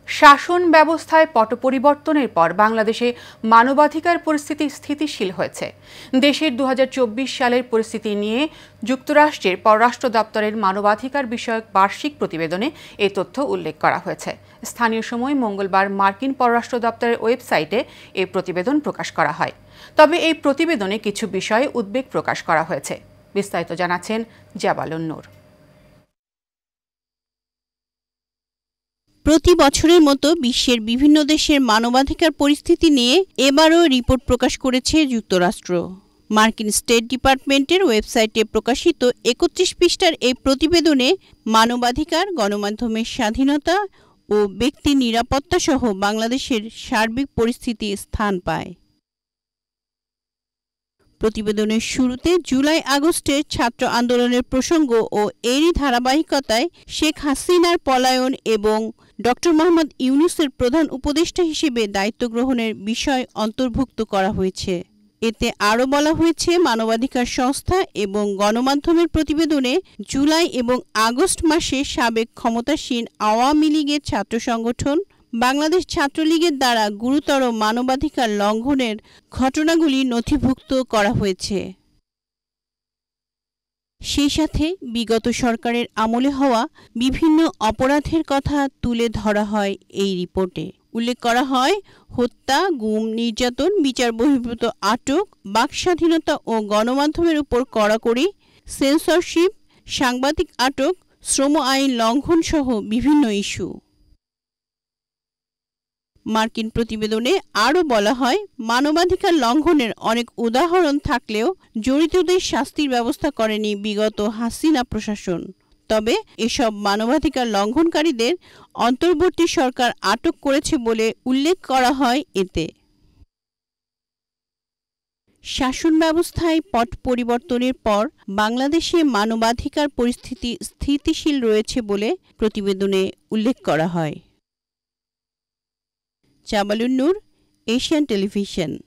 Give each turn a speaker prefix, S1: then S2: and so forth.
S1: শাসন ব্যবস্থায় পট পরিবর্তনের পর বাংলাদেশে মানবাধিকার পরিস্থিতি স্থিতিশীল হয়েছে। দেশের ২০২৪ সালের পরিস্থিতি নিয়ে যুক্তরাষ্ট্রের পররাষ্ট্র দপ্তরের মানবাধিকার বিষয়ক বার্ষিক প্রতিবেদনে এই তথ্য উল্লেখ করা হয়েছে। স্থানীয় সময় মঙ্গলবার মার্কিন পররাষ্ট্র দপ্তরের ওয়েবসাইটে এই প্রতিবেদন প্রকাশ করা হয়। তবে এই প্রতিবেদনে কিছু বিষয়ে উদ্বেগ প্রকাশ করা হয়েছে। বিস্তারিত জানাচ্ছেন জাবালুন নূর।
S2: প্রতি বছরের মতো বিশ্বের বিভিন্ন দেশের মানবাধিকার পরিস্থিতি নিয়ে এবারও রিপোর্ট প্রকাশ করেছে যুক্তরাষ্ট্র। মার্কিন স্টেট ডিপার্টমেন্টের ওয়েবসাইটে প্রকাশিত ৩১ পৃষ্ঠার এই প্রতিবেদনে মানবাধিকার, গণমাধ্যমের স্বাধীনতা ও ব্যক্তি নিরাপত্তা সহ বাংলাদেশের সার্বিক পরিস্থিতি স্থান পায়। প্রতিবেদনের শুরুতে জুলাই-আগস্টের ছাত্র আন্দোলনের প্রসঙ্গ ও এরই ধারাবাহিকতায় শেখ হাসিনার পলায়ন এবং ডক্টর মোহাম্মদ ইউনূসের প্রধান উপদেষ্টা হিসেবে দায়িত্ব গ্রহণের বিষয় অন্তর্ভুক্ত করা হয়েছে। এতে আরও বলা হয়েছে, মানবাধিকার সংস্থা এবং গণমাধ্যমের প্রতিবেদনে জুলাই এবং আগস্ট মাসে সাবেক ক্ষমতাসীন আওয়ামী লীগের ছাত্র সংগঠন বাংলাদেশ ছাত্রলীগের দ্বারা গুরুতর মানবাধিকার লঙ্ঘনের ঘটনাগুলি নথিভুক্ত করা হয়েছে। সেই সাথে বিগত সরকারের আমলে হওয়া বিভিন্ন অপরাধের কথা তুলে ধরা হয় এই রিপোর্টে। উল্লেখ করা হয়, হত্যা, গুম, নির্যাতন, বিচার বহির্ভূত আটক, বাকস্বাধীনতা ও গণমাধ্যমের উপর কড়াকড়ি, সেন্সরশিপ, সাংবাদিক আটক, শ্রম আইন লঙ্ঘন সহ বিভিন্ন ইস্যু। মার্কিন প্রতিবেদনে আরও বলা হয়, মানবাধিকার লঙ্ঘনের অনেক উদাহরণ থাকলেও জড়িতদের শাস্তির ব্যবস্থা করেনি বিগত হাসিনা প্রশাসন। তবে এসব মানবাধিকার লঙ্ঘনকারীদের অন্তর্বর্তী সরকার আটক করেছে বলে উল্লেখ করা হয় এতে। শাসন ব্যবস্থায় পট পরিবর্তনের পর বাংলাদেশে মানবাধিকার পরিস্থিতি স্থিতিশীল রয়েছে বলে প্রতিবেদনে উল্লেখ করা হয়। জাবালুন নূর, এশিয়ান টেলিভিশন।